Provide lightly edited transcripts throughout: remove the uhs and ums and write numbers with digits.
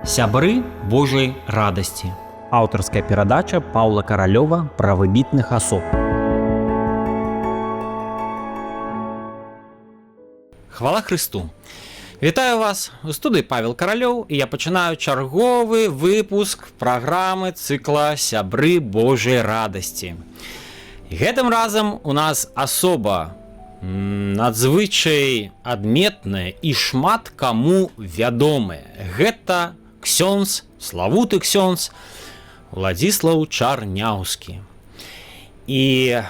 Сябры Божай радасці. Аўтарская перадача Паўла Каралёва пра выбітных асоб. Хвала Христу! Вітаю вас! У студыі Павел Каралёў, і я пачынаю чарговы выпуск праграмы цыкла «Сябры Божай радасці». Гэтым разам у нас асоба надзвычай адметная і шмат каму вядомая. Гэта ксёндз, славуты ксёндз Уладзіслаў Чарняўскі. І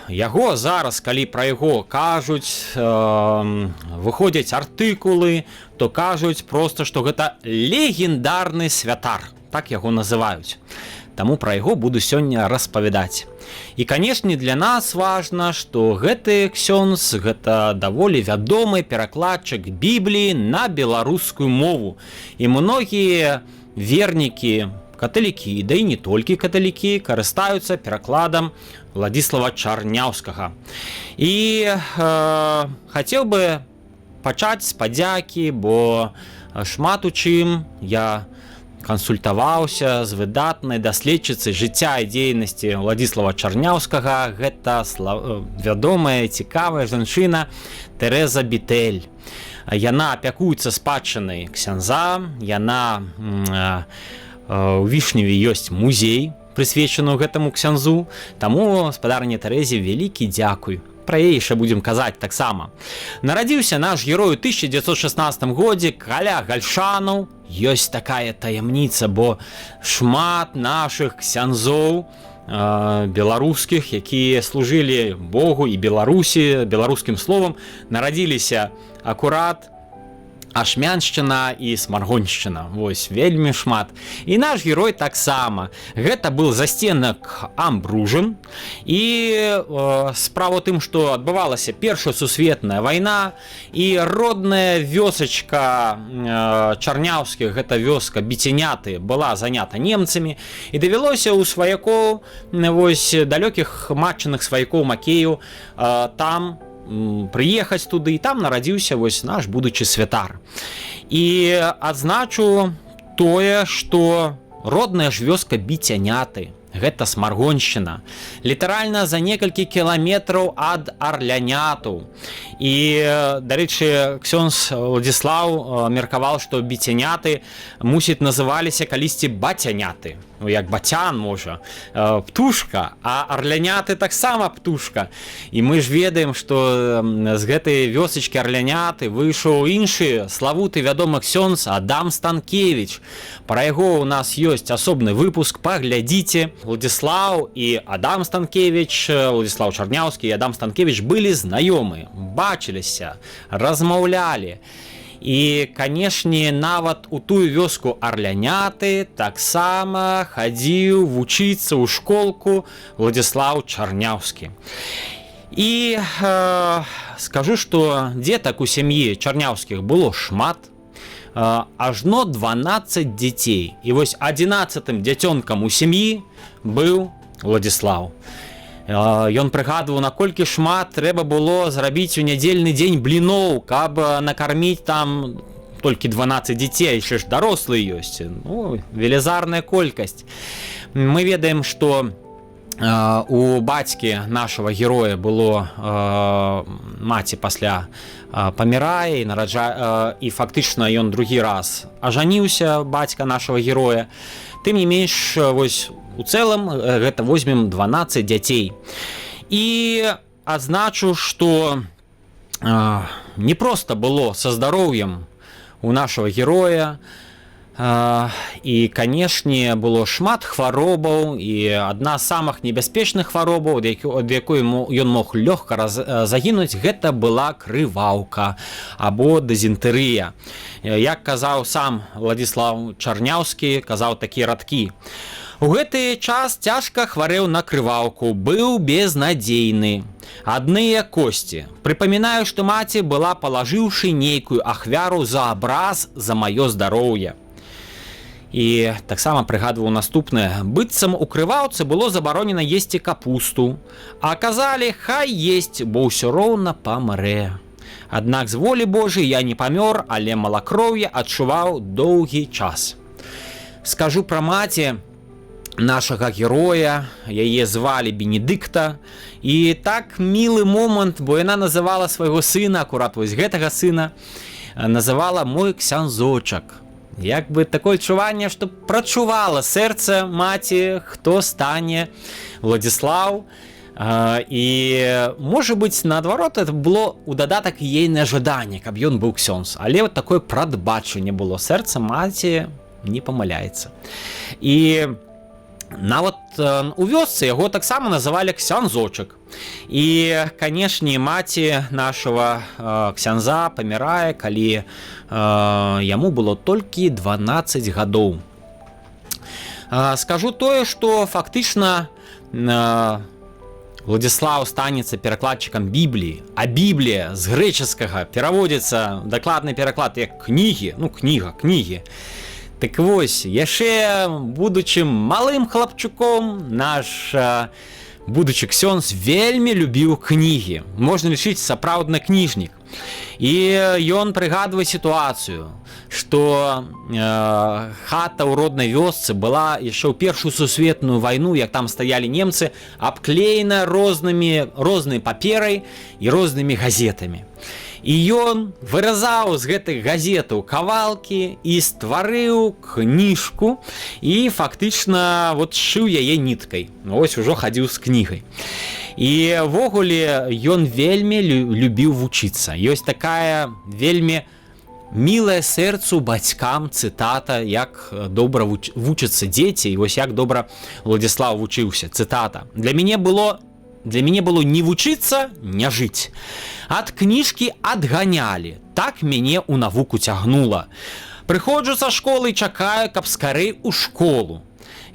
яго зараз, калі пра яго кажуць, выходзяць артыкулы, то кажуць проста, што гэта легендарны святар, так яго называюць. Таму пра яго буду сёння распавядаць. І, канешне, для нас важна, што гэты ксёндз – гэта даволі вядомы перакладчык Бібліі на беларускую мову. І многія вернікі, каталікі, да і не толькі каталікі, карыстаюцца перакладам Уладзіслава Чарняўскага. І хацеў бы пачаць з падзякі, бо шмат у чым я кансультаваўся з выдатнай даследчыцай жыцця і дзейнасці Уладзіслава Чарняўскага. Гэта вядомая, цікавая жанчына Тэрэза Бітэль. Яна апякуецца спадчынай ксяндза, яна у Вішневе ёсць музей, прысвечаны гэтаму ксяндзу, таму спадарыне Тэрэзе вялікі дзякуй. Пра яе яшчэ будзем казаць таксама. Нарадзіўся наш герой у 1916 годзе каля Гальшанаў. Ёсць такая таямніца, бо шмат нашых ксяндзоў беларускіх, якія служылі Богу і Беларусі, беларускім словам, нарадзіліся акурат Ашмяншчына і Смаргоншчына. Вось, вельмі шмат. І наш герой таксама. Гэта быў застенак Амбружын. І справа ў тым, што адбывалася Першая сусветная вайна, і родная вёсачка Чарняўскіх, гэта вёска Біценяты, была занята немцамі, і давялося ў сваякоў, вось, далёкіх матчыных сваякоў Макеяў, там прыехаць туды, і там нарадзіўся вось наш будучы святар. І адзначу тое, што родная ж вёска Біцяняты, гэта Смаргоншчына, літаральна за некалькі кіламетраў ад Арлянятаў. І, дарэчы, ксёндз Уладзіслаў меркаваў, што Біцяняты, мусіць, называліся калісьці Бацяняты. Ну, як бацян, можа, птушка, а Арляняты таксама птушка. І мы ж ведаем, што з гэтай вёсачкі Арляняты выйшаў іншы славуты вядомы ксёндз Адам Станкевіч. Пра яго ў нас ёсць асобны выпуск, паглядзіце. Уладзіслаў і Адам Станкевіч, Уладзіслаў Чарняўскі і Адам Станкевіч былі знаёмы, бачыліся, размаўлялі. І, канешне, нават у тую вёску Арляняты таксама хадзіў вучыцца ў школку Уладзіслаў Чарняўскі. І скажу, што дзетак у сям'і Чарняўскіх было шмат, ажно 12 дзяцей. І вось 11-м дзяцёнкам у сям'і быў Уладзіслаў. Ён прыгадваў, наколькі шмат трэба было зрабіць у нядзельны дзень бліноў, каб накарміць там толькі 12 дзяцей, яшчэ ж дарослыя ёсць. Ну, велізарная колькасць. Мы ведаем, што у бацькі нашага героя было маці пасля памірае і фактычна ён другі раз ажаніўся, бацька нашага героя. Тым не менш, вось, у цэлым гэта возьмем 12 дзяцей. І адзначу, што не проста было са здароўем у нашага героя. І, канешне, было шмат хваробаў, і адна з самых небяспечных хваробаў, ад якой ён мог лёгка загінуць, гэта была крываўка або дызентэрыя. Як казаў сам Уладзіслаў Чарняўскі, казаў такія радкі: у гэты час цяжка хварэў на крываўку, быў безнадзейны. Адныя косці. Прыпамінаю, што маці была, палажыўшы нейкую ахвяру за абраз за маё здароўе. І таксама прыгадваў наступнае: быццам у крываўцы было забаронена есці капусту, а казалі, хай есць, бо ўсё роўна памрэ. Аднак з волі Божай я не памёр, але малакроўе адчуваў доўгі час. скажу пра маці нашага героя, яе звалі Бенедыкта, і так мілы момант, бо яна называла свайго сына, акурат вось гэтага сына, называла мой ксяндзочак. Як бы такое адчуванне, што прачувала сэрца маці, хто стане Уладзіслаў. І, можа быць, наадварот, это было ў дадатак ейнае жаданне, каб ён быў ксёндз. Але вот такое прадбачанне было. Сэрца маці не памыляецца. І нават у вёсцы яго таксама называлі ксяндзочак. І, канешне, маці нашага ксяндза памірае, калі яму было толькі 12 гадоў. Скажу тое, што фактычна Уладзіслаў станецца перакладчыкам Бібліі, а Біблія з грэчаскага пераводзіцца, дакладны пераклад як кнігі, ну кнігі. Так вось, яшчэ будучы малым хлапчуком, наш будучы ксёндз вельмі любіў кнігі. Можна лічыць сапраўдны кніжнік. І ён прыгадвае сітуацыю, што хата ў роднай вёсцы была яшчэ ў Першую сусветную вайну, як там стаялі немцы, абклеена рознай паперай і рознымі газетамі. І ён выразаў з гэтых газетаў кавалкі і стварыў кніжку і фактычна вот шыў яе ніткай. Ось ужо хадзіў з кнігай. І ввогуле ён вельмі любіў вучыцца. Ёсць такая вельмі мілая сэрцу бацькам цытата, як добра вучацца дзеці, і вось як добра Уладзіслаў вучыўся. Цытата. Для мяне было не вучыцца, не жыць. Ад кніжкі адганялі, так мяне ў навуку цягнула. Прыходжу са школы і чакаю, каб скарэй у школу.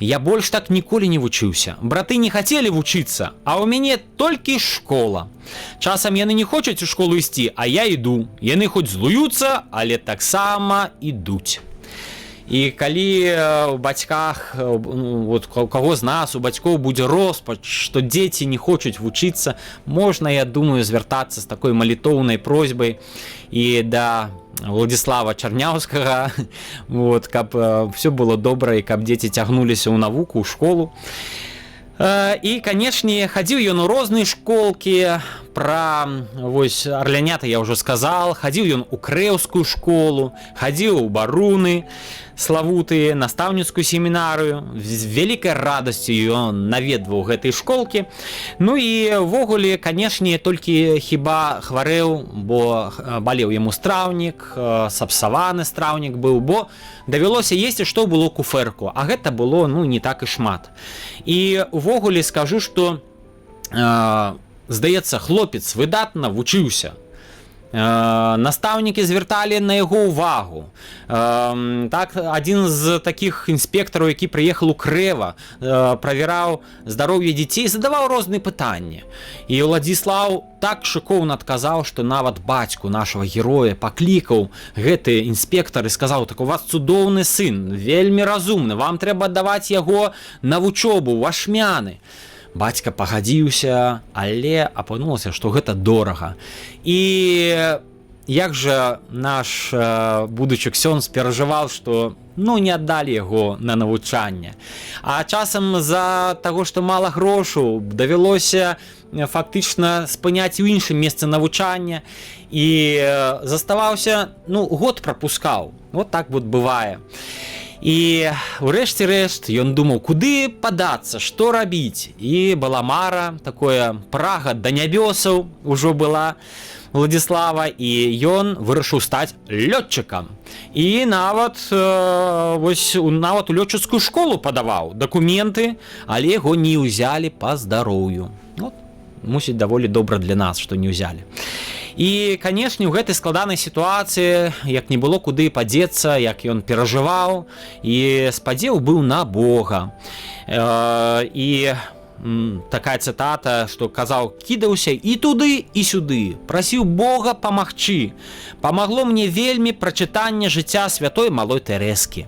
Я больш так ніколі не вучыўся. Браты не хацелі вучыцца, а ў мяне толькі школа. Часам яны не хочуць у школу ісці, а я іду. Яны хоць злуюцца, але таксама ідуць. І калі у бацьках, вот у каго з нас, у бацькоў будзе роспач, што дзеці не хочуць вучыцца, можна, я думаю, звяртацца з такой малітоўнай просьбай і да Уладзіслава Чарняўскага, вот, каб все было добра і каб дзеці цягнуліся ў навуку, ў школу. І, канешне, хадзіў ён у розныя школкі, пра вось арлянята я ўжо сказал, хадзіў ён у крэўскую школу, хадзіў у баруны славутыя, настаўніцкую семінарыю. З вялікай радасцю ён наведваў гэтыя школкі. Ну і ввогуле, канешне, толькі хіба хварэў, бо балеў яму страўнік, сапсаваны страўнік быў, бо давялося есці, што было куфэрку, а гэта было, ну, не так і шмат. І увогуле скажу, што здаецца, хлопец выдатна вучыўся. Настаўнікі звярталі на яго ўвагу. Так, адзін з такіх інспектараў, які прыехаў у Крэва, правяраў здароўе дзяцей, задаваў розныя пытанні. І Уладзіслаў так шыкоўна адказаў, што нават бацьку нашага героя паклікаў гэты інспектар і сказаў: так, у вас цудоўны сын, вельмі разумны, вам трэба аддаваць яго на вучобу, у ашмяны. Бацька пагадзіўся, але апынулася, што гэта дорага. І як жа наш будучы ксёндз перажываў, што не аддалі яго на навучанне. А часам з-за таго, што мала грошаў, давялося фактычна спыняць у іншым месцы навучання і заставаўся, год прапускаў. Вот так вот бывае. І ўрэшце рэшт ён думаў, куды падацца, што рабіць. І была мара, такое прага да нябёсаў ужо была Уладзіслава, і ён вырашыў стаць лётчыкам. І нават у лётчыцкую школу падаваў дакументы, але яго не ўзялі па здароўю. Мусіць, даволі добра для нас, што не ўзялі. І, канешне, у гэтай складанай сітуацыі, як не было куды падзецца, як ён перажываў, і спадзеў быў на Бога. І такая цытата, што казаў: кідаўся і туды, і сюды, прасіў Бога памагчы. Памагло мне вельмі прачытанне жыцця святой малой Тэрэскі.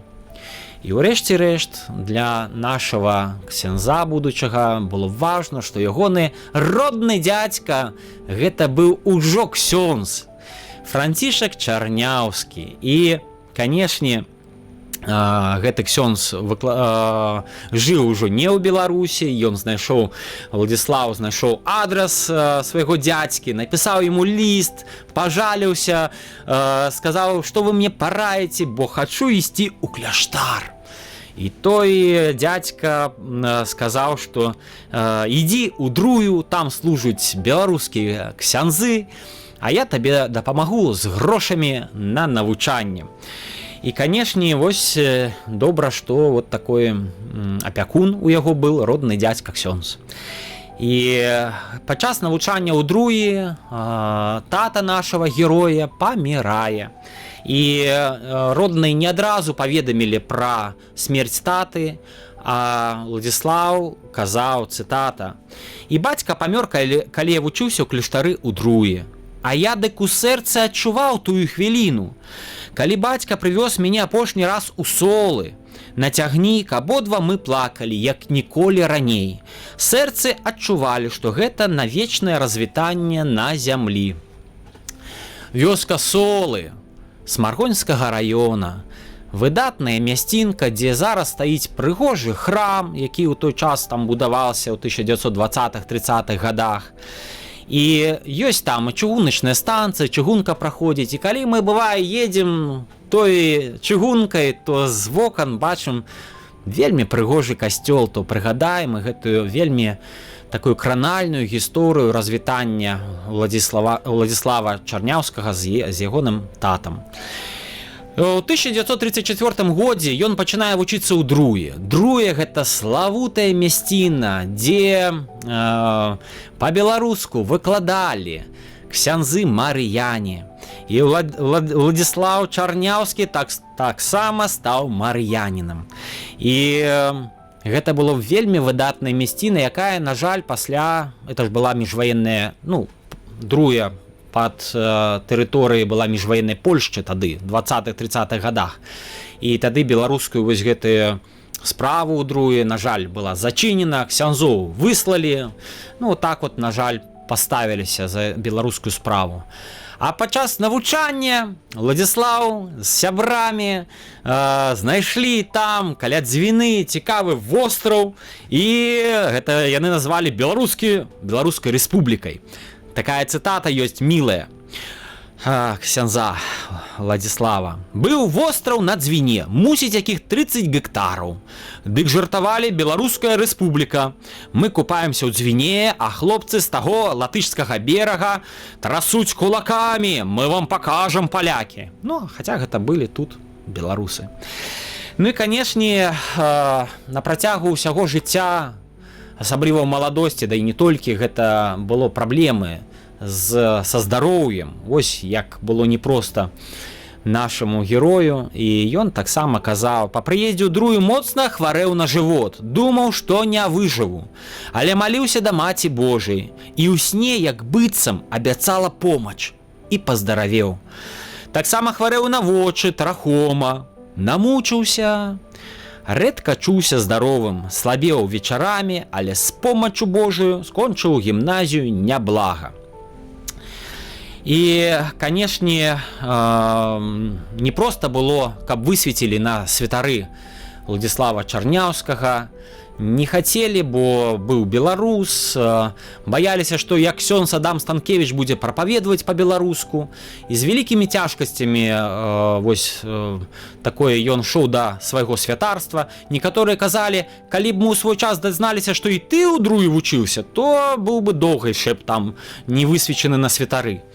І ўрэшце рэшт для нашага ксяндза будучага было важна, што ягоны родны дзядзька гэта быў ужо ксёндз Францішак Чарняўскі. І, канешне, гэты ксёндз жыў ужо не ў Беларусі, ён знайшоў, Уладзіслаў знайшоў адрас свайго дзядзькі, напісаў яму ліст, пажаліўся, сказаў, што вы мне параеце, бо хачу ісці ў кляштар. І той дзядзька сказаў, што ідзі ў Друю, там служаць беларускія ксяндзы, а я табе дапамагу з грошамі на навучанне. І, канешне, вось добра, што вот такой апякун у яго был, родны дзядзька ксёндз. І падчас навучання ў Друі тата нашага героя памірае. І родныя не адразу паведамілі пра смерць таты, а Уладзіслаў казаў, цытата: «І бацька памёр, калі я вучыўся ў кляштары ў Друі. А я дык у сэрцы адчуваў тую хвіліну, калі бацька прывёз мяне апошні раз у Солы. На цягнік абодва мы плакалі, як ніколі раней. Сэрцы адчувалі, што гэта навечнае развітанне на зямлі». Вёска Солы Смаргонскага раёна, выдатная мясцінка, дзе зараз стаіць прыгожы храм, які ў той час там будаваўся ў 1920-30-х годах. І ёсць там чыгуначная станцыя, чыгунка праходзіць, і калі мы, бывае, едзем той чыгункай, то з вокон бачым вельмі прыгожы касцёл, то прыгадаем гэтую вельмі такую кранальную гісторыю развітання Уладзіслава Чарняўскага з ягоным татам. У 1934 годзе ён пачынае вучыцца ў Друі. Друе — гэта славутая мясціна, дзе па-беларуску выкладалі ксяндзы марыяне. І Уладзіслаў Чарняўскі таксама стаў марыянінам. І гэта было вельмі выдатная мясціна, якая, на жаль, пасля, это ж была міжваенная, Друя пад тэрыторыяй была міжваеннай Польшчы тады, 20-30-х годах. І тады беларускую вось гэтую справу ў Друі, на жаль, была зачынена, ксяндзоў выслалі, так вот, на жаль, паставіліся за беларускую справу. А падчас навучання Уладзіслаў з сябрамі знайшлі там, каля Дзвіны, цікавы востраў, і гэта яны назвалі Беларускай рэспублікай. Такая цытата ёсць мілая ксяндза Уладзіслава. «Быў востраў на Дзвіне, мусіць якіх 30 гектараў. Дык жартавалі Беларуская рэспубліка. Мы купаемся ў Дзвіне, а хлопцы з таго латышскага берага трасуць кулакамі. Мы вам пакажам, палякі». Хаця гэта былі тут беларусы. І, канешне, на працягу ўсяго жыцця, асабліва ў маладосці, да і не толькі, гэта было праблемы са здароўем. Вось як было непроста нашаму герою. І ён таксама казаў: «Па прыездзе ў Друю моцна хварэў на жывот, думаў, што не выжыву, але маліўся да Маці Божай, і ў сне, як быццам, абяцала помач, і паздаравеў. Таксама хварэў на вочы, трахома, намучыўся. Рэдка чуўся здаровым, слабеў вечарамі, але з помачу Божаю скончыў гімназію няблага». І, канешне, не проста было, каб высветілі на святары Уладзіслава Чарняўскага. Не хацелі, бо быў беларус, баяліся, што як ксёндз Адам Станкевіч будзе прапаведаваць па-беларуску. І з вялікімі цяжкасцямі вось такое ён шоў да свайго святарства. Некаторыя казалі, калі б мы ў свой час дазналіся, што і ты ў Друі вучыўся, то быў бы доўга яшчэ б там не высвечаны на святары.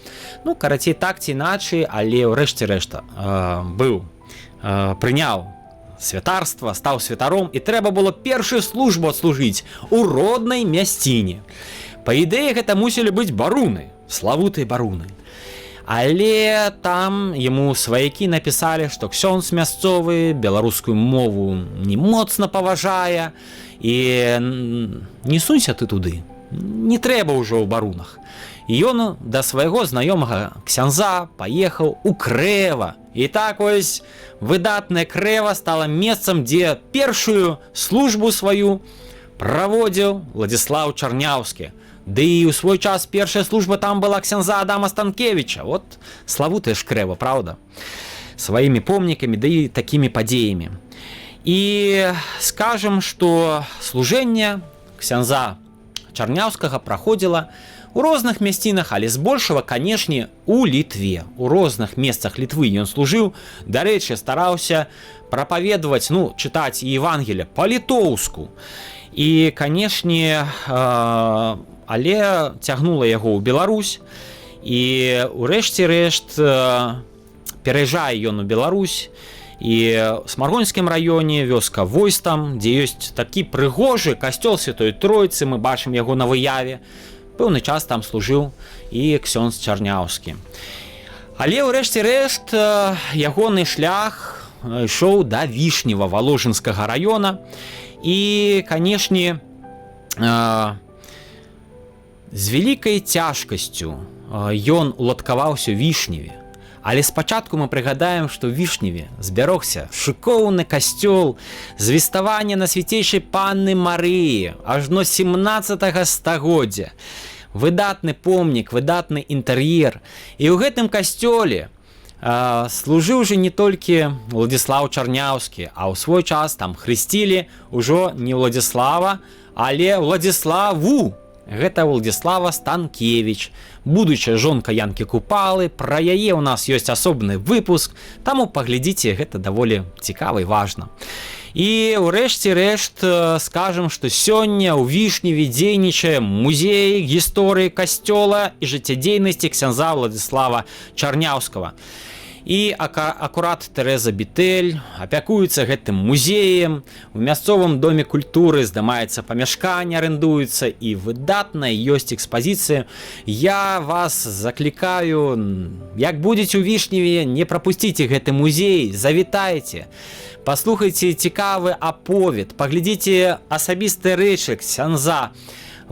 Карацей, так ці іначай, але ўрэшце рэшта прыняў святарства, стаў святаром, і трэба было першую службу адслужыць у роднай мясціне. Па ідэі, гэта мусілі быць баруны, славутыя баруны. Але там яму сваякі напісалі, што ксёндз мясцовы беларускую мову не моцна паважае, і не сунься ты туды, не трэба ўжо ў барунах. І ён да свайго знаёмага ксяндза паехаў у Крэва. І так вось выдатная Крэва стала месцам, дзе першую службу сваю праводзіў Уладзіслаў Чарняўскі. Ды і ў свой час першая служба там была ксяндза Адама Станкевіча. Вот славутая ж Крэва, праўда? сваімі помнікамі, да і такімі падзеямі. І скажам, што служэнне ксяндза Чарняўскага праходзіла у розных мясцінах, але збольшага, канешне, у Літве. У розных месцах Літвы ён служыў. Дарэчы, стараўся прапаведаваць, чытаць Евангелие па-літоўску. І, канешне, але цягнула яго ў Беларусь. І ўрэшце рэшт пераязджае ён у Беларусь. І ў Смаргонскім раёне, вёска Войстам, дзе ёсць такі прыгожы касцёл Святой Тройцы, мы бачым яго на выяве. Пэўны час там служыў і ксёндз Чарняўскі. Але ўрэшце рэшт ягоны шлях ішоў да Вішнева Валожынскага раёна. І, канешне, з вялікай цяжкасцю ён уладкаваўся ў Вішневе. Але спачатку мы прыгадаем, што ў Вішневе збярогся шыкоўны касцёл звеставання на свяцейшай панны Марыі ажно 17 стагоддзя. Выдатны помнік, выдатны інтэр'ер. І ў гэтым касцёле служыў жа не толькі Уладзіслаў Чарняўскі, а ў свой час там хрысцілі ўжо не Уладзіслава, але Уладзіславу. Гэта Уладзіслава Станкевіч, будучая жонка Янкі Купалы. Пра яе ў нас ёсць асобны выпуск, таму паглядзіце, гэта даволі цікава і важна. І ўрэшце рэшт скажам, што сёння ў Вішневе дзейнічае музей гісторыі касцёла і жыццядзейнасці ксяндза Уладзіслава Чарняўскага. І акурат Тэрэза Бітэль апякуецца гэтым музеем. У мясцовым доме культуры здымаецца памяшканне, арэндуецца, і выдатная ёсць экспазіцыя. Я вас заклікаю, як будзеце ў Вішневе, не прапусціце гэты музей, завітайце. Паслухайце цікавы аповед, паглядзіце асабістыя рэчы ксяндза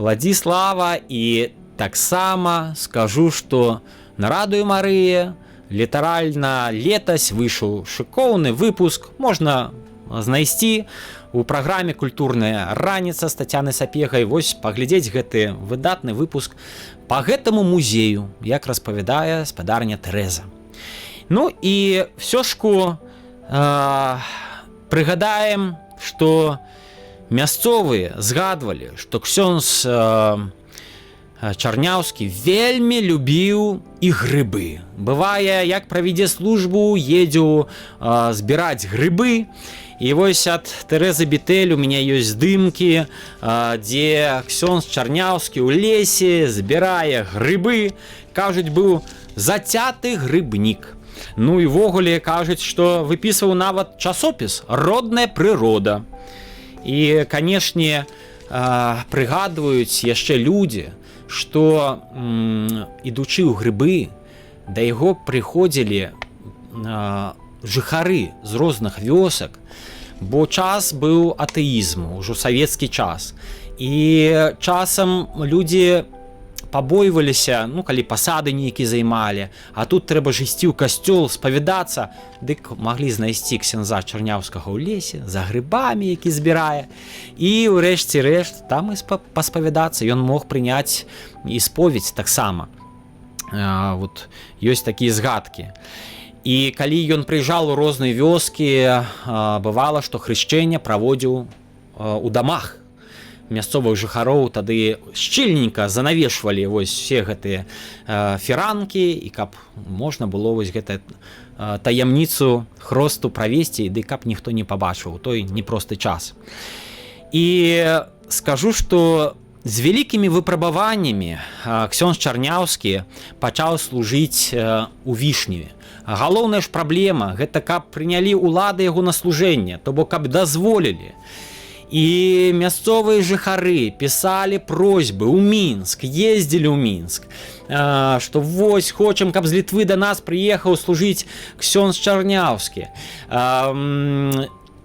Уладзіслава. І таксама скажу, што на Радыё Марыя літаральна летась выйшаў шыкоўны выпуск, можна знайсці у праграме «Культурная раніца» з Тацянай Сапегай. Вось паглядзець гэты выдатны выпуск па гэтаму музею, як распавядае спадарня Тэрэза. І ўсёшку прыгадаем, што мясцовыя згадвалі, што ксёндз Чарняўскі вельмі любіў і грыбы. Бывае, як правядзе службу, едзе збіраць грыбы. І вось ад Тэрэзы Бітэль у мяне ёсць здымкі, дзе ксёндз Чарняўскі ў лесе збірае грыбы. Кажуць, быў зацяты грыбнік. І ввогуле кажуць, што выпісваў нават часопіс «Родная прырода». І, канешне, прыгадваюць яшчэ людзі, што, ідучы ў грыбы, да яго прыходзілі жыхары з розных вёсак, бо час быў атэізму, ужо савецкі час. І часам людзі пабойваліся, калі пасады нейкі займалі, а тут трэба ж ісці ў касцёл, спавядацца, дык маглі знайсці ксяндза Чарняўскага ў лесе, за грыбамі, які збірае. І ўрэшце рэшт там і паспавядацца, ён мог прыняць і споведь таксама. Ёсць такія згадкі. І калі ён прыязджаў у розныя вёскі, бывала, што хрышчэнне праводзіў у дамах мясцовых жыхароў. Тады шчыльненька занавешвалі вось все гэтыя фіранкі, і каб можна было вось гэтую таямніцу хросту правесці, ды каб ніхто не пабачыў у той непросты час. І скажу, што з вялікімі выпрабаваннямі ксёндз Чарняўскі пачаў служыць у Вішневе. Галоўная ж праблема – гэта каб прынялі ўлады яго на служэнне, то бок каб дазволілі. І мясцовыя жыхары пісалі просьбы ў Мінск, ездзілі ў Мінск, што вось хочам, каб з Літвы да нас прыехаў служыць ксёндз Чарняўскі.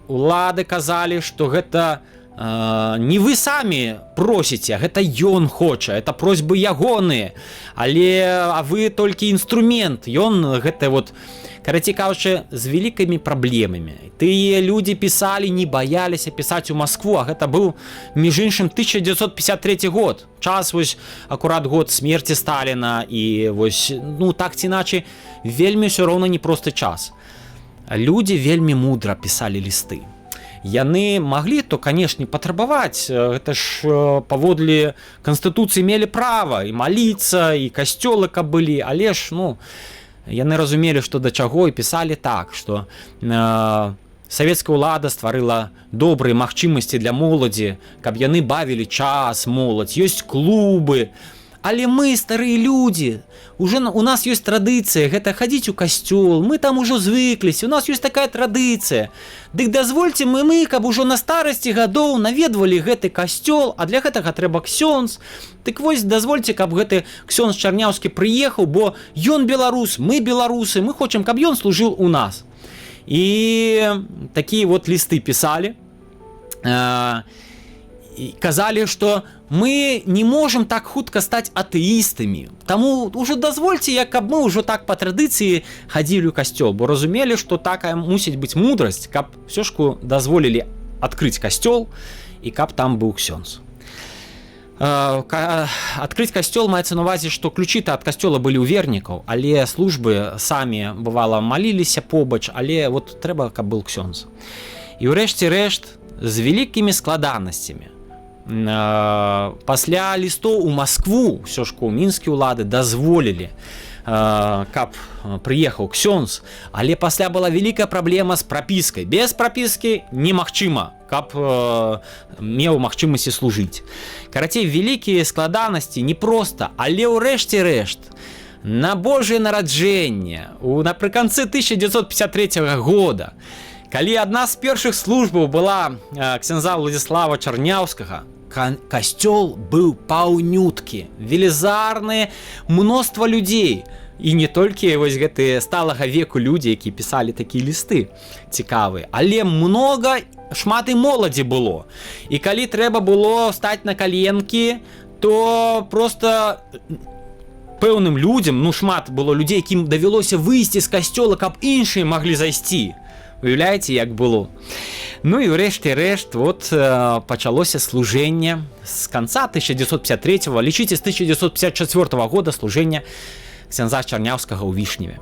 Улады казалі, што гэта не вы самі просіце, гэта ён хоча, это просьбы ягоныя, а вы толькі інструмент. Ён гэта карацей кажучы, з вялікімі праблемамі. Тыя людзі пісалі, не баяліся пісаць у Маскву, а гэта быў, між іншым, 1953 год. Час, акурат год смерці Сталіна, і так ці іначай, вельмі ўсё роўна непросты час. людзі вельмі мудра пісалі лісты. Яны маглі то, канешне, патрабаваць, гэта ж паводле канстытуцыі мелі права і маліцца, і касцёлы каб былі, але ж, ну, яны разумелі, што да чаго, і пісалі так, што савецкая ўлада стварыла добрыя магчымасці для моладзі, каб яны бавілі час, моладзь, ёсць клубы. Але мы, старыя людзі, уже у нас ёсць традыцыя, гэта хадзіць у касцёл, мы там ужо звыкліся, у нас ёсць такая традыцыя. Дык дазвольце мы, каб ужо на старасці гадоў наведвалі гэты касцёл, а для гэтага трэба ксёндз. Дык вось дазвольце, каб гэты ксёндз Чарняўскі прыехаў, бо ён беларус, мы беларусы, мы хочам, каб ён служыў у нас. І такія вот лісты пісалі. І казалі, што мы не можам так хутка стаць атэістамі. Таму ўжо дазвольце, як каб мы ўжо так па традыцыі хадзілі ў касцёл, бо разумелі, што такая мусіць быць мудрасць, каб ўсё ж дазволілі адкрыць касцёл і каб там быў ксёндз. Адкрыць касцёл маецца на ўвазе, што ключы-то ад касцёла былі ў вернікаў, але службы самі, бывала, маліліся побач, але вот трэба, каб быў ксёндз. І ўрэшце рэшт з вялікімі складанасцямі пасля лістоў у Маскву ўсё ж у мінскія ўлады дазволілі, каб прыехаў ксёндз, але пасля была вялікая праблема з прапіскай. Без прапіскі немагчыма, каб меў магчымасці служыць. Карацей, вялікія складанасці непроста, але ўрэшце рэшт на Божае нараджэнне напрыканцы 1953 года, калі адна з першых службаў была ксяндза Уладзіслава Чарняўскага, касцёл быў паўнюткі, велізарны, мноства людзей. І не толькі вось гэтыя сталага веку людзі, якія пісалі такія лісты цікавыя, але шмат і моладзі было. І калі трэба было стаць на каленкі, то просто пэўным людзям, шмат было людзей, якім давялося выйсці з касцёла, каб іншыя маглі зайсці. Уяўляеце, як было. Ну і ўрэшце рэшт, вот пачалося служэнне з канца 1953-го, лічыце, з 1954 года служэнне ксяндза Чарняўскага ў Вішневе.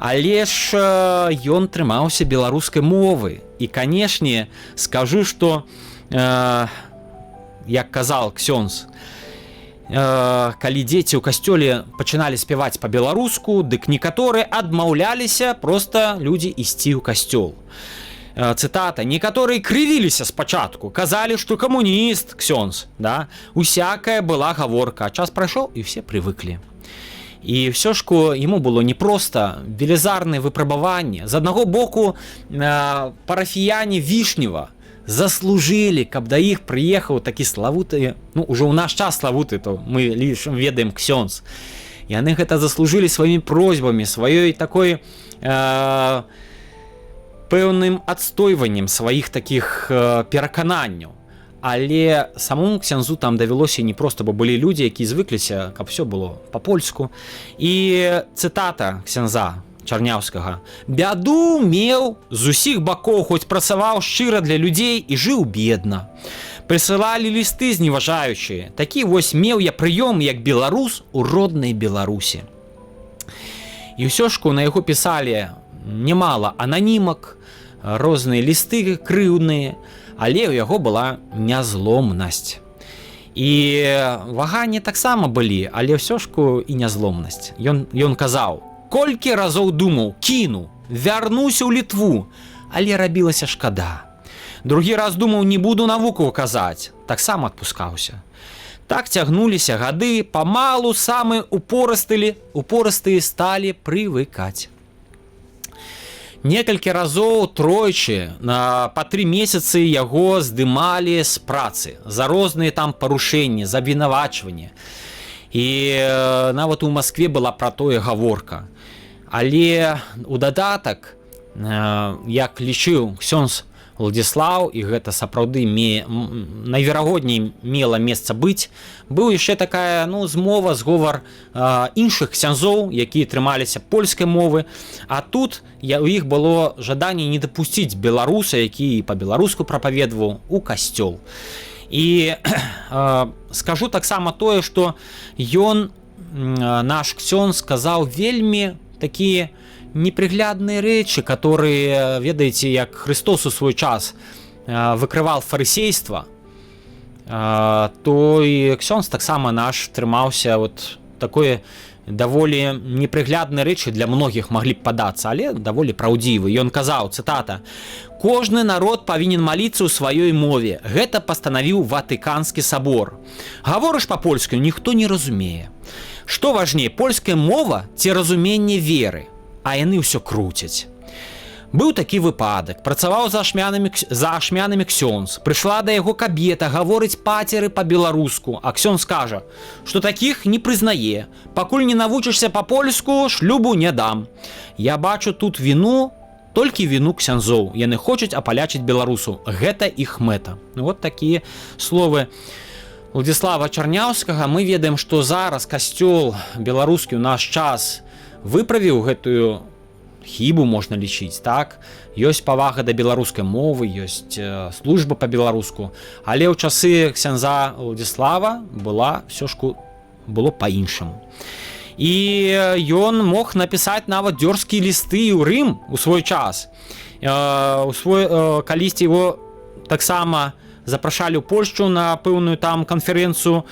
Але ж ён трымаўся беларускай мовы. І, канешне, скажу, што, як казаў ксёндз, калі дзеці ў касцёле пачыналі спяваць па-беларуску, дык некаторыя адмаўляліся проста людзі ісці ў касцёл. Цытата: некаторыя крывіліся спачатку, казалі, што камуніст ксёндз, да? Усякая была гаворка, а час прайшоў і все прывыклі. І ўсё ж яму было непроста, велізарнае выпрабаванне. З аднаго боку, парафіяне Вішнева заслужылі, каб да іх прыехаў такі славуты, ўжо ў наш час славуты, то мы лишь ведаем ксёндз. Яны гэта заслужылі сваімі просьбамі, сваёй такой пэўным адстойваннем сваіх такіх перакананняў. Але самому ксяндзу там давялося не проста, бо былі людзі, якія звыкліся, каб все было па-польску. І цытата ксяндза Чарняўскага: «Бяду меў з усіх бакоў, хоць працаваў шчыра для людзей і жыў бедна. Прысылалі лісты зневажаючыя. Такі вось меў я прыём, як беларус у роднай Беларусі». І ўсё ж на яго пісалі немала ананімак, розныя лісты крыўдныя, але ў яго была нязломнасць. І ваганні таксама былі, але ўсё ж і нязломнасць. Ён казаў: «Колькі разоў думаў, кіну, вярнуся ў Літву, але рабілася шкада. Другі раз думаў, не буду навуку казаць, таксама адпускаўся. Так цягнуліся гады, памалу самыя упорыстыя сталі прывыкаць. Некалькі разоў, тройчы, па 3 месяцы яго здымалі з працы за розныя там парушэнні, за абвінавачванні. І нават у Маскве была пра тое гаворка. Але у дадатак, як лічыў ксёндз Уладзіслаў, і гэта сапраўды найверагодней мела месца быць, быў яшчэ такая змова, зговар іншых ксяндзоў, якія трымаліся польскай мовы, а тут у іх было жаданне не дапусціць беларуса, які па-беларуску прапаведаваў, у касцёл. І скажу таксама тое, што ён, наш ксёндз, сказаў вельмі такія неприглядные рэчы, которые, ведаеце, як Христос у свой час выкрывал фарысейства, то і ксёндз таксама наш трымаўся вот такое даволі непрыглядныя рэчы для многіх маглі б падацца, але даволі праўдзівы. Ён казаў, цытата: «Кожны народ павінен маліцца ў сваёй мове. Гэта пастанавіў Ватыканскі сабор. Гаворыш па-польску, ніхто не разумее. Што важней, польская мова ці разуменне веры, а яны ўсё круцяць». Быў такі выпадак, працаваў за ашмянамі ксёндз, прыйшла да яго кабета, гаворыць пацеры па-беларуску, а ксёндз кажа, што такіх не прызнае, пакуль не навучышся па-польску, шлюбу не дам. Я бачу тут віну, толькі віну ксяндзоў, яны хочуць апалячыць беларусу, гэта іх мэта. Вот такія словы Уладзіслава Чарняўскага. Мы ведаем, што зараз касцёл беларускі ў наш час выправіў гэтую хібу, можна лічыць, так? Ёсць павага да беларускай мовы, ёсць служба па-беларуску, але ў часы ксяндза Уладзіслава было па-іншаму. І ён мог напісаць нават дзёрзкія лісты ў Рым у свой час. Калісьці его таксама запрашалі ў Польшчу на пэўную там канферэнцыю,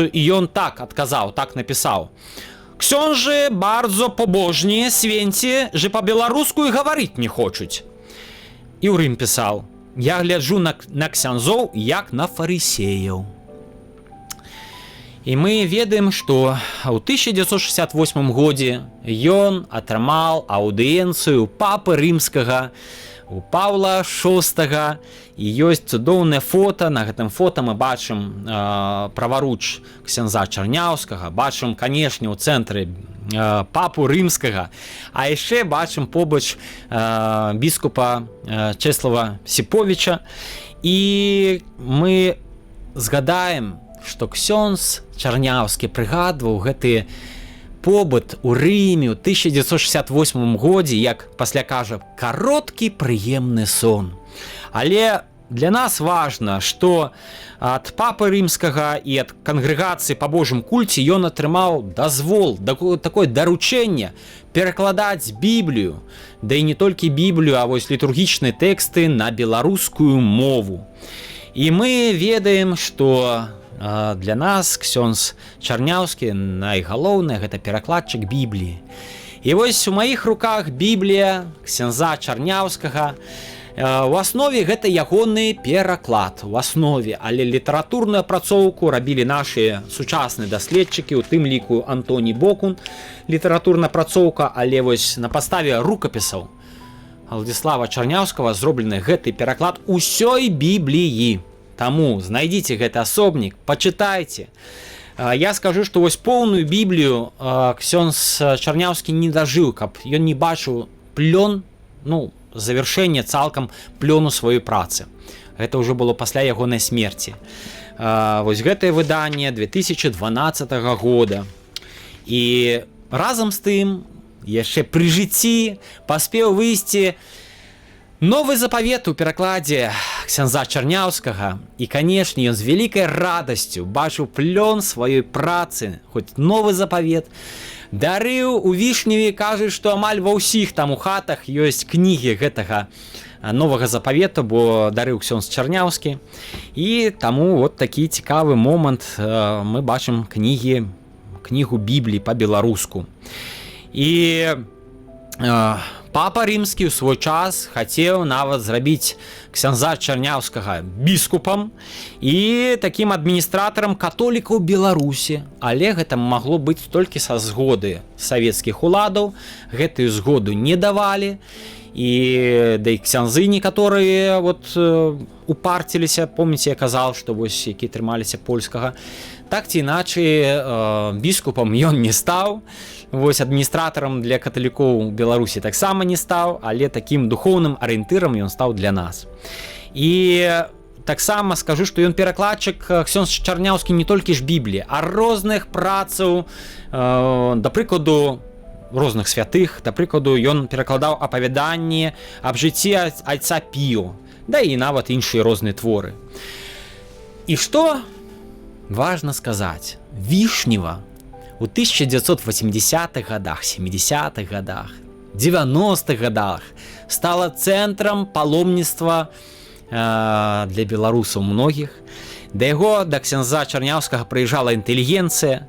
і ён так адказаў, так напісаў: «Ксёнджы бардзо побожні, свенці, жы па-беларуску і гаварыць не хочуць». І ў Рым пісаў: «Я гляджу на ксяндзоў, як на фарысеяў». І мы ведаем, што ў 1968 годзе ён атрымаў аўдыенцыю папы рымскага, у Паўла VI, і ёсць цудоўнае фота. На гэтым фота мы бачым праваруч ксяндза Чарняўскага, бачым, канешне, у цэнтры папу рымскага, а яшчэ бачым побач біскупа Чэслава Сіповіча. І мы згадаем, што ксёндз Чарняўскі прыгадваў гэты побыт у Рыме ў 1968 годзе, як пасля кажа, кароткі прыемны сон. Але для нас важна, што ад папы рымскага і ад кангрэгацыі па Божым кульце ён атрымаў дазвол, такое даручэнне перакладаць Біблію, да і не толькі Біблію, а вось літургічныя тэксты на беларускую мову. І мы ведаем, што для нас ксёндз Чарняўскі найгалоўнае гэта перакладчык Бібліі. І вось у маіх руках Біблія ксяндза Чарняўскага. У аснове гэта ягоны пераклад, у аснове, але літаратурную апрацоўку рабілі нашы сучасныя даследчыкі, у тым ліку Антоні Бокун, літаратурная апрацоўка, але вось на падставе рукапісаў Уладзіслава Чарняўскага зроблены гэты пераклад усёй Бібліі. Таму знайдзіце гэты асобнік, пачытайце. Я скажу, што вось поўную Біблію ксёндз Чарняўскі не дажыў, каб ён не бачыў плён, завяршэнне цалкам плёну сваёй працы. Гэта ўжо было пасля ягонай смерці. Вось гэтае выданне 2012 года. І разам з тым, яшчэ пры жыцці паспеў выйсці новы запавет у перакладзе ксяндза Чарняўскага. І, канешне, ён з вялікай радасцю бачыў плён сваёй працы, хоць новы запавет. Дарыў у Вішневе, кажуць, што амаль ва ўсіх там у хатах ёсць кнігі гэтага новага запавету, бо дарыў ксёндз Чарняўскі. І таму вот такі цікавы момант, мы бачым кнігу Бібліі па-беларуску. І папа рымскі ў свой час хацеў нават зрабіць ксяндза Чарняўскага біскупам і такім адміністратарам католікаў Беларусі, але гэта магло быць толькі са згоды савецкіх уладаў. Гэтую згоду не давалі, і да і ксяндзы некаторыя упарціліся. Помніце, я казаў, што вось які трымаліся польскага. Так ці іначай біскупам ён не стаў. Вось адміністратарам для каталікоў Беларусі таксама не стаў, але такім духоўным арыентырам ён стаў для нас. І таксама скажу, што ён перакладчык ксёндз Чарняўскі не толькі ж Бібліі, а розных працаў, да прыкладу, розных святых. Да прыкладу, ён перакладаў апавяданні аб жыцці айца Піо, да і нават іншыя розныя творы. І што важна сказаць, Вішнева у 1980-х годах, 70-х годах, 90-х годах стала цэнтрам паломніцтва для беларусаў многіх. Да яго, да ксяндза Чарняўскага, прыязджала інтэлігенцыя,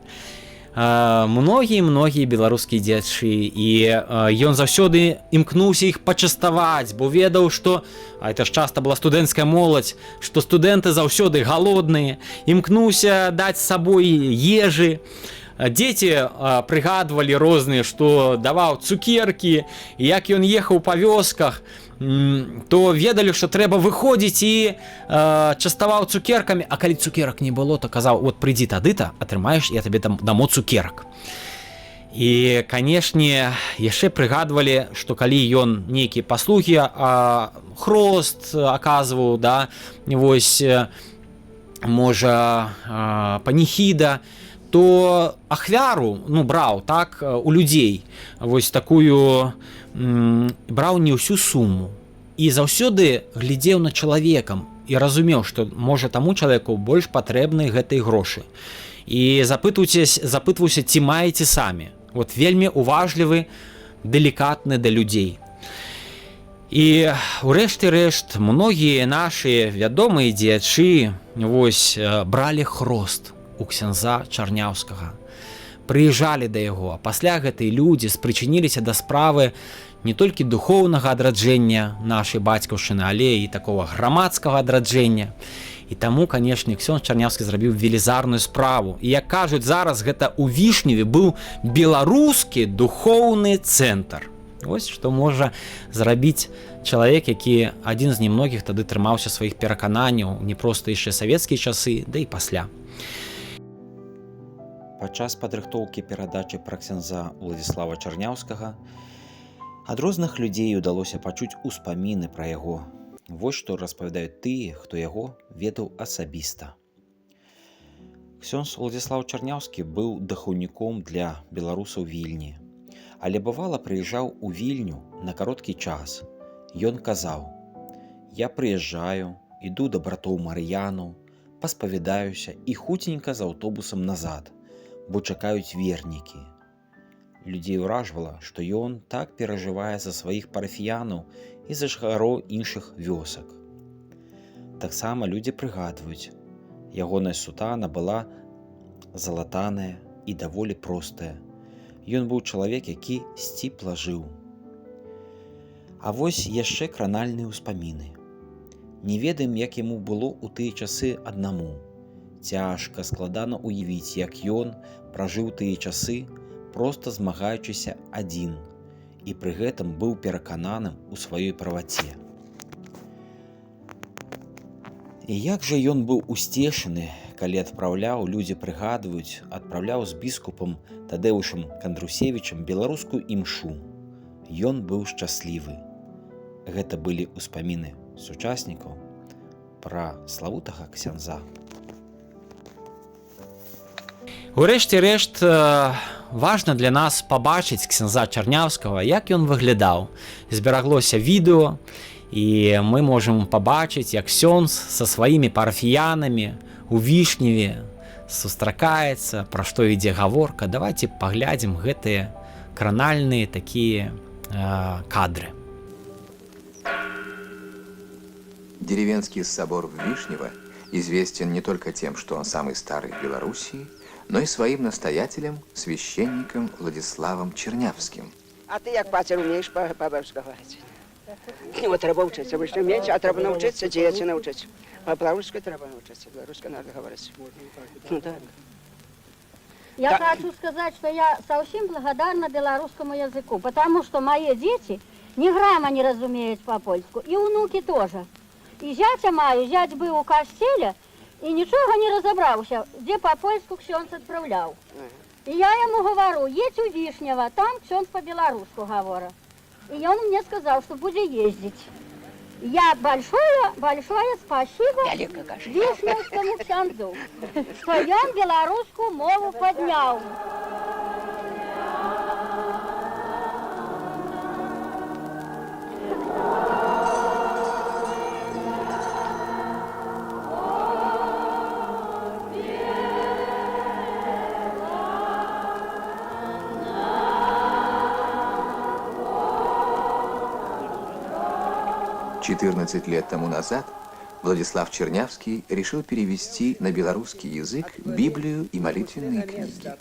многія беларускія дзеячы, і ён заўсёды імкнуўся іх пачаставаць, бо ведаў, што, а это ж часта была студэнцкая моладзь, што студэнты заўсёды галодныя, імкнуўся даць з сабой ежы. Дзеці прыгадвалі розныя, што даваў цукеркі, і як ён ехаў па вёсках, то ведалі, што трэба выходзіць і частаваў цукеркамі, а калі цукерак не было, то казаў: от прыйдзі тады-то, атрымаеш, я табе дамо цукерак. І, канешне, яшчэ прыгадвалі, што калі ён нейкія паслугі, хрост аказваў, да, вось, можа, паніхіда, то ахвяру, браў, так, у людзей, вось такую, браў не ўсю суму. І заўсёды глядзеў на чалавекам і разумеў, што, можа, таму чалавеку больш патрэбны гэтыя грошы. І запытваўся, ці маеце самі. Вот вельмі уважлівы, далікатны да людзей. І, урэшце рэшт, многія нашы вядомыя дзеячы, вось, бралі хрост у ксяндза Чарняўскага, прыязджалі да яго, а пасля гэтыя людзі спрычыніліся да справы не толькі духоўнага адраджэння нашай бацькаўшчыны, але і такого грамадскага адраджэння. І таму, канешне, ксёндз Чарняўскі зрабіў велізарную справу. І, як кажуць зараз, гэта ў Вішневе быў беларускі духоўны цэнтр. Вось што можа зрабіць чалавек, які адзін з немногіх тады трымаўся сваіх перакананняў, не проста яшчэ савецкія часы, да і пасля. Падчас падрыхтоўкі перадачы пра ксяндза Уладзіслава Чарняўскага ад розных людзей удалося пачуць успаміны пра яго. Вось што распавядаюць тыя, хто яго ведаў асабіста. Ксёндз Уладзіслаў Чарняўскі быў духоўніком для беларусаў Вільні, але бывала прыязджаў у Вільню на кароткі час. Ён казаў: «Я прыязджаю, іду да братоў Мар'янаў, паспавядаюся і хуценька з аўтобусам назад, бо чакаюць вернікі». Людзей уражвала, што ён так перажывае за сваіх парафіянаў і за жыхароў іншых вёсак. Таксама людзі прыгадваюць, ягоная сутана была залатаная і даволі простая. Ён быў чалавек, які сціпла жыў. А вось яшчэ кранальныя ўспаміны. Не ведаем, як яму было ў тыя часы аднаму. Цяжка, складана ўявіць, як ён пражыў тыя часы, проста змагаючыся адзін, і пры гэтым быў перакананым у сваёй праваце. І як жа ён быў усцешаны, калі адпраўляў, людзі прыгадваюць, адпраўляў з біскупам Тадэўшам Кандрусевічам беларускую імшу. Ён быў шчаслівы. Гэта былі ўспаміны сучаснікаў пра славутага ксяндза. Урэшце рэшт, важна для нас пабачыць ксяндза Чарняўскага, як ён выглядаў. Збераглося відэо, і мы можам пабачыць, як ксёндз са сваімі парафіянамі у Вішневе сустракаецца, пра што ідзе гаворка. Давайте паглядзім гэтыя кранальныя такія кадры. Деревенский собор в Вишнево известен не только тем, что он самый старый в Белоруссии, но и своим настоятелем, священником Владиславом Чернявским. А ты, як пацер, умеешь по-бабски говорить? Вот треба учиться, вы что умеете, а треба научиться, дети научиться. По-белорусски треба научиться, белорусски надо говорить. Ну так. Я хочу сказать, что я совсем благодарна белорусскому языку, потому что мои дети ни грамма не разумеют по-польску, и внуки тоже. И зятя маю, зять был у костеля, и ничего не разобрался, где по-польску ксёндз отправлял. И я ему говорю, едь у Вишнева, там ксёндз по-белоруску говорит. И он мне сказал, что будет ездить. Я большое спасибо вишневскому ксёндзу, что он белорусскую мову поднял. 14 лет тому назад Владислав Чернявский решил перевести на белорусский язык Библию и молитвенные книги.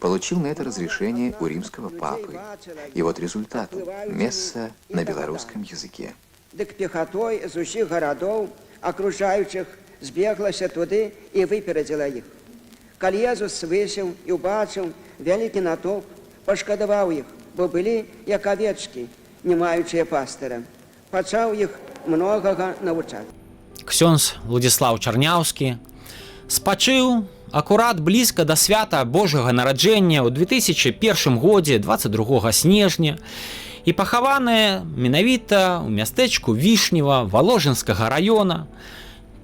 Получил на это разрешение у римского папы. И вот результат – месса на белорусском языке. Дык пехотой з усіх гарадоў, акружаючых, збеглася туды і выперадзіла іх. Калі Езус высеў і ўбачыў вялікі натоўп, пашкадаваў іх, бо былі як авечкі, не маючыя пастыра. Пачаў іх многага навучаць. Ксёндз Владзіслаў Чарняўскі спачыў акурат блізка да свята Божага нараджэння ў 2001 годзе 22 снежня і пахаваны менавіта ў мястэчку Вішнева Валожынскага раёна.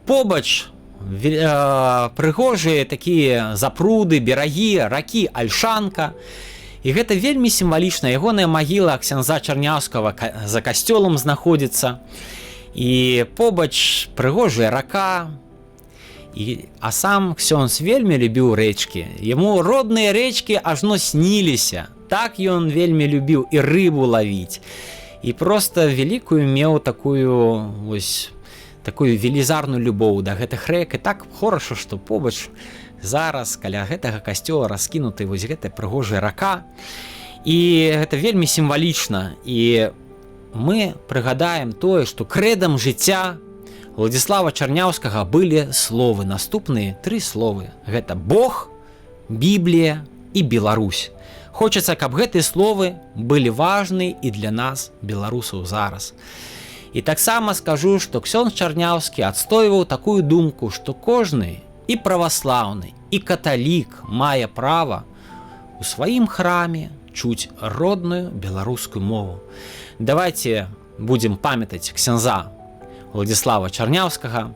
Побач прыгожыя такія запруды, берагі ракі Альшанка. І гэта вельмі сімвалічна. Ягоная магіла ксяндза Чарняўскага за касцёлам знаходзіцца. І побач прыгожая рака. А сам ксёндз вельмі любіў рэчкі. Яму родныя рэчкі ажно сніліся. Так ён вельмі любіў і рыбу лавіць. І проста вялікую меў такую велізарную любоў да гэтых рэк. І так хораша, што побач зараз каля гэтага касцёла раскінуты вось гэтая прыгожая рака. І гэта вельмі сімвалічна. І мы прыгадаем тое, што крэдам жыцця Владзіслава Чарняўскага былі словы, наступныя 3 словы. Гэта Бог, Біблія і Беларусь. Хочацца, каб гэтыя словы былі важны і для нас, беларусаў, зараз. І таксама скажу, што ксёндз Чарняўскі адстойваў такую думку, што кожны і праваслаўны, і каталік мае права у сваім храме чуць родную беларускую мову. Давайте будем памятаць ксяндза Владзіслава Чарняўскага,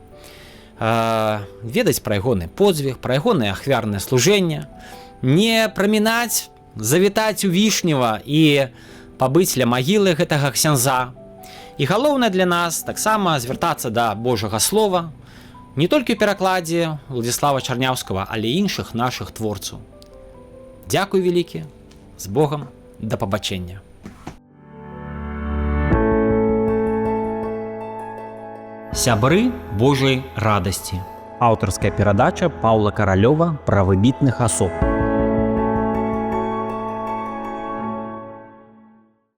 ведаць пра ягоны подзвіг, пра ягонае ахвярнае служэнне, не прамінаць, завітаць у Вішнева і пабыць ля магілы гэтага ксяндза. І галоўнае для нас таксама звяртацца да Божага слова, не толькі ў перакладзе Владзіслава Чарняўскага, але і іншых нашых творцаў. Дзякуй вялікі, з Богам, да пабачэння. Сябры Божай радасці. Аўтарская перадача Паўла Каралёва пра выбітных асоб.